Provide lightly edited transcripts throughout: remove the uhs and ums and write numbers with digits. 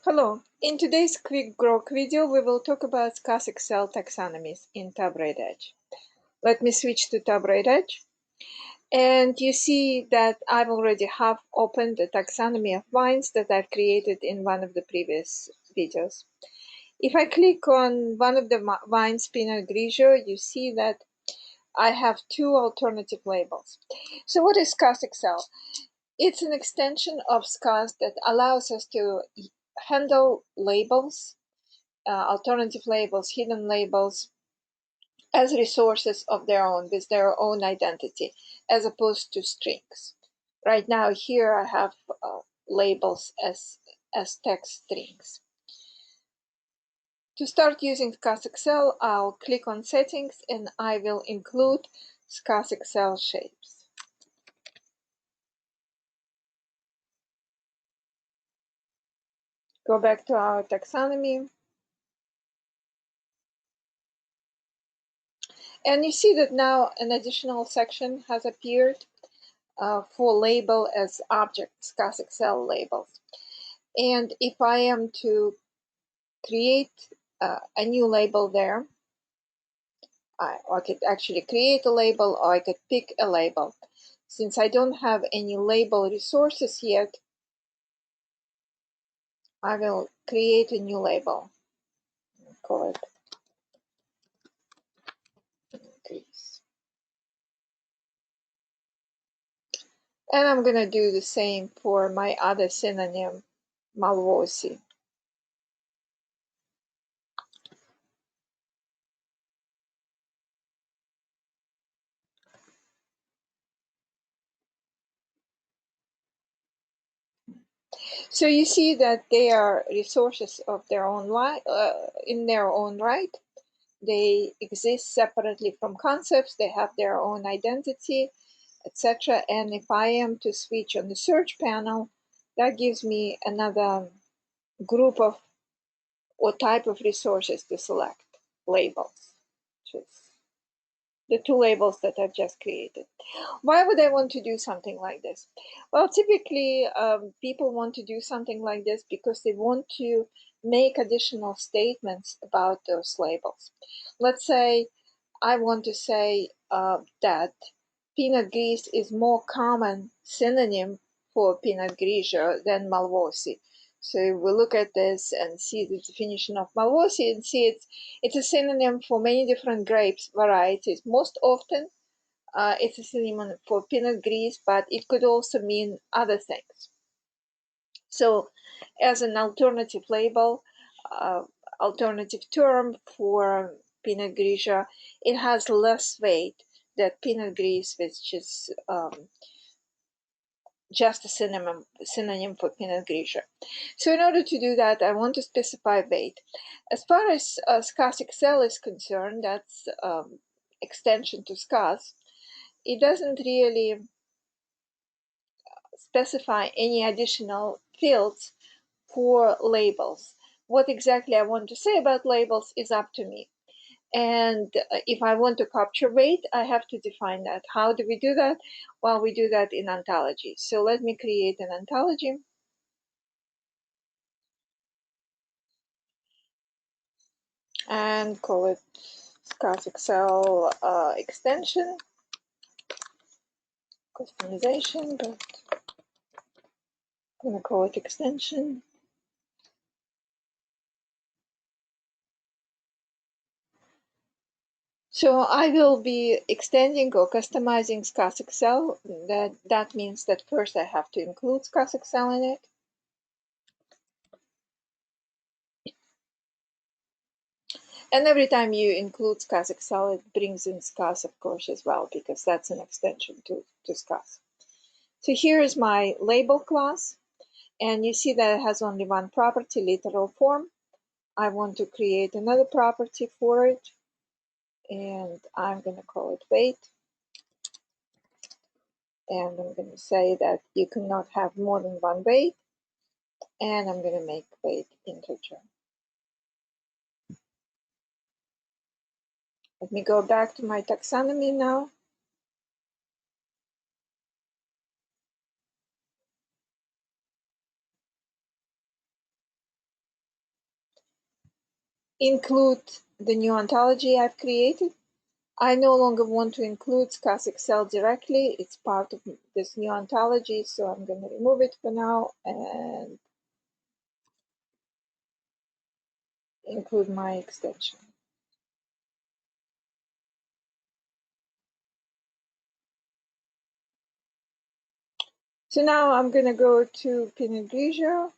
Hello, in today's quick Grok video, we will talk about SKOS-XL taxonomies in TopBraid EDG. Let me switch to TopBraid EDG. And you see that I've already have opened the taxonomy of vines that I've created in one of the previous videos. If I click on one of the vines, Pinot Grigio, you see that I have two alternative labels. So what is SKOS-XL? It's an extension of SKOS that allows us to handle labels, alternative labels, hidden labels, as resources of their own, with their own identity, as opposed to strings. Right now here I have labels as text strings. To start using SKOS-XL, I'll click on Settings and I will include SKOS-XL shapes. Go back to our taxonomy. And you see that now an additional section has appeared for label as object, SKOS-XL labels. And if I am to create a new label there, I could actually create a label, or I could pick a label. Since I don't have any label resources yet, I will create a new label. Call it increase. And I'm going to do the same for my other synonym, Malvosi. So you see that they are resources of their own in their own right. They exist separately from concepts. They have their own identity, etc. And if I am to switch on the search panel, that gives me another group of or type of resources to select, labels, which is the two labels that I've just created. Why would I want to do something like this? Well, typically people want to do something like this because they want to make additional statements about those labels. Let's say I want to say that Pinot Gris is more common synonym for Pinot Grigio than Malvosi. So we look at this and see the definition of Malvosi and see it's a synonym for many different grapes varieties. Most often it's a synonym for Pinot Gris, but it could also mean other things. So as an alternative label, alternative term for Pinot Grigio, it has less weight than Pinot Gris, which is just a synonym for Pinot Grigio. So in order to do that, I want to specify weight. As far as SKOS-XL is concerned, that's extension to SKOS, it doesn't really specify any additional fields for labels. What exactly I want to say about labels is up to me. And if I want to capture weight, I have to define that. How do we do that? Well, we do that in ontology. So let me create an ontology. And call it SKOS-XL extension. Customization, but I'm going to call it extension. So I will be extending or customizing SKOS-XL. That means that first I have to include SKOS-XL in it. And every time you include SKOS-XL, it brings in SKOS, of course, as well, because that's an extension to SKOS. So here is my label class. And you see that it has only one property, literal form. I want to create another property for it. And I'm going to call it weight. And I'm going to say that you cannot have more than one weight. And I'm going to make weight integer. Let me go back to my taxonomy now. include the new ontology I've created. I no longer want to include SKOS-XL directly. It's part of this new ontology, so I'm going to remove it for now and include my extension. So now I'm going to go to Pinot Grigio,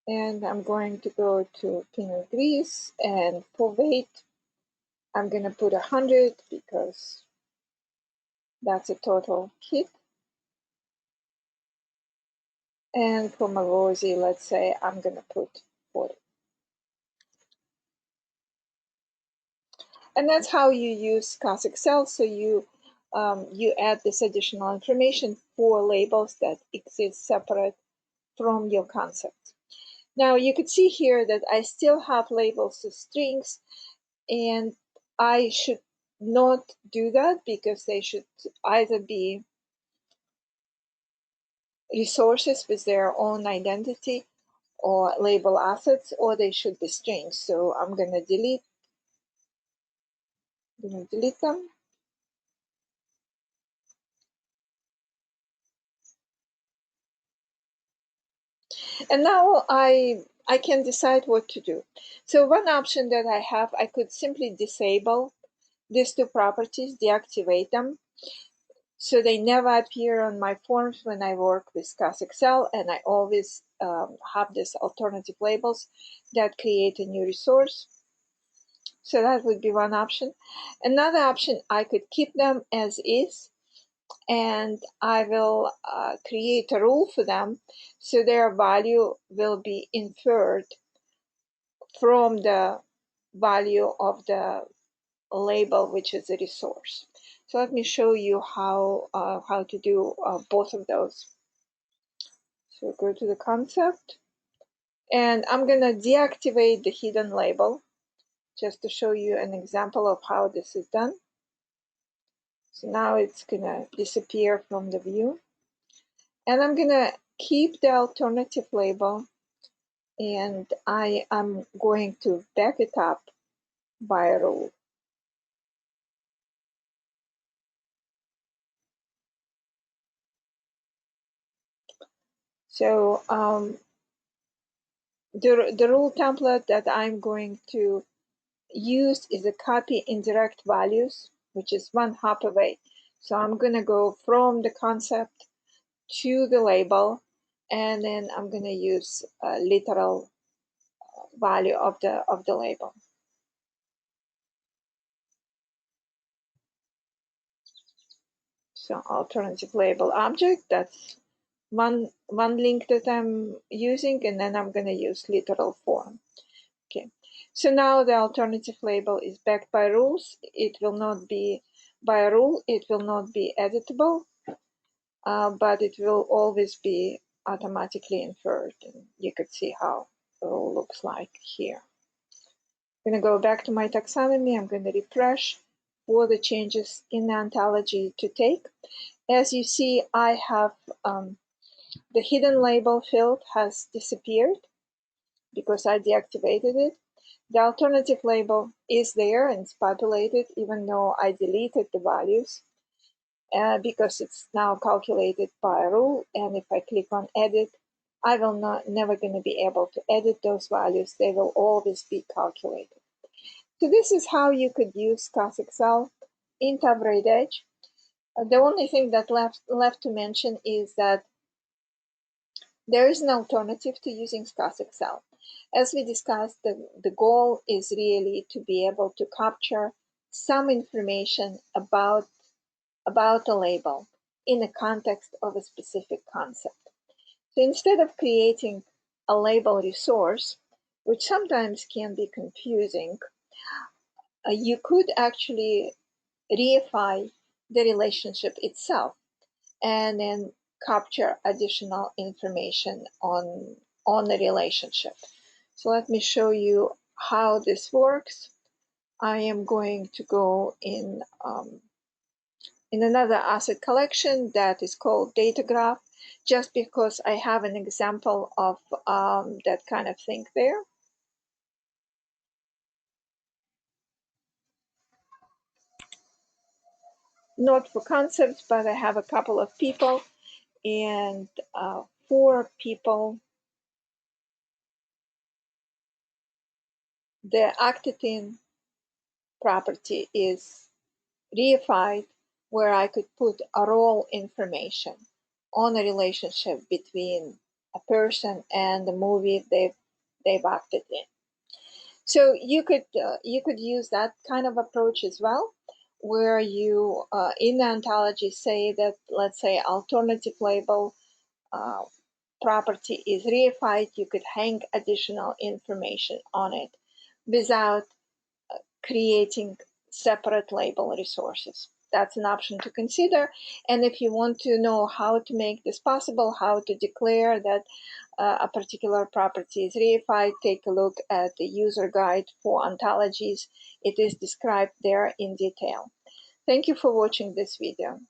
and I'm going to go to Pinot Gris, and for weight, I'm going to put 100 because that's a total kit. And for Mavosi, let's say I'm going to put 40. And that's how you use SKOS-XL. So you add this additional information for labels that exist separate from your concept. Now you could see here that I still have labels to strings, and I should not do that because they should either be resources with their own identity or label assets, or they should be strings. So I'm going to delete them. And now I can decide what to do. So one option that I have, I could simply disable these two properties, deactivate them, so they never appear on my forms when I work with SKOS-XL, and I always have these alternative labels that create a new resource. So that would be one option. Another option, I could keep them as is, and I will create a rule for them so their value will be inferred from the value of the label, which is a resource. So let me show you how to do both of those. So go to the concept, and I'm going to deactivate the hidden label just to show you an example of how this is done. So now it's going to disappear from the view. And I'm going to keep the alternative label, and I am going to back it up by a rule. So the rule template that I'm going to use is a copy indirect values, which is one hop away. So I'm going to go from the concept to the label, and then I'm going to use a literal value of the label. So alternative label object, that's one link that I'm using, and then I'm going to use literal form. Okay, so now the alternative label is backed by rules. It will not be by a rule, it will not be editable, but it will always be automatically inferred. And you could see how it all looks like here. I'm going to go back to my taxonomy. I'm going to refresh for the changes in the ontology to take. As you see, I have the hidden label field has disappeared because I deactivated it. The alternative label is there and it's populated even though I deleted the values because it's now calculated by a rule. And if I click on edit, I will never going to be able to edit those values. They will always be calculated. So this is how you could use SKOS-XL in TopBraid EDG. The only thing that left to mention is that there is an alternative to using SKOS-XL. As we discussed, the goal is really to be able to capture some information about a label in the context of a specific concept. So instead of creating a label resource, which sometimes can be confusing, you could actually reify the relationship itself and then capture additional information on the relationship. So let me show you how this works. I am going to go in another asset collection that is called data graph, just because I have an example of that kind of thing there. not for concepts, but I have a couple of people, and for people, the actitine property is reified, where I could put a role information on a relationship between a person and the movie they've acted in. So you could use that kind of approach as well, where you in the ontology say that, let's say, alternative label property is reified. You could hang additional information on it without creating separate label resources. That's an option to consider. And if you want to know how to make this possible, how to declare that a particular property is reified, take a look at the user guide for ontologies. It is described there in detail. Thank you for watching this video.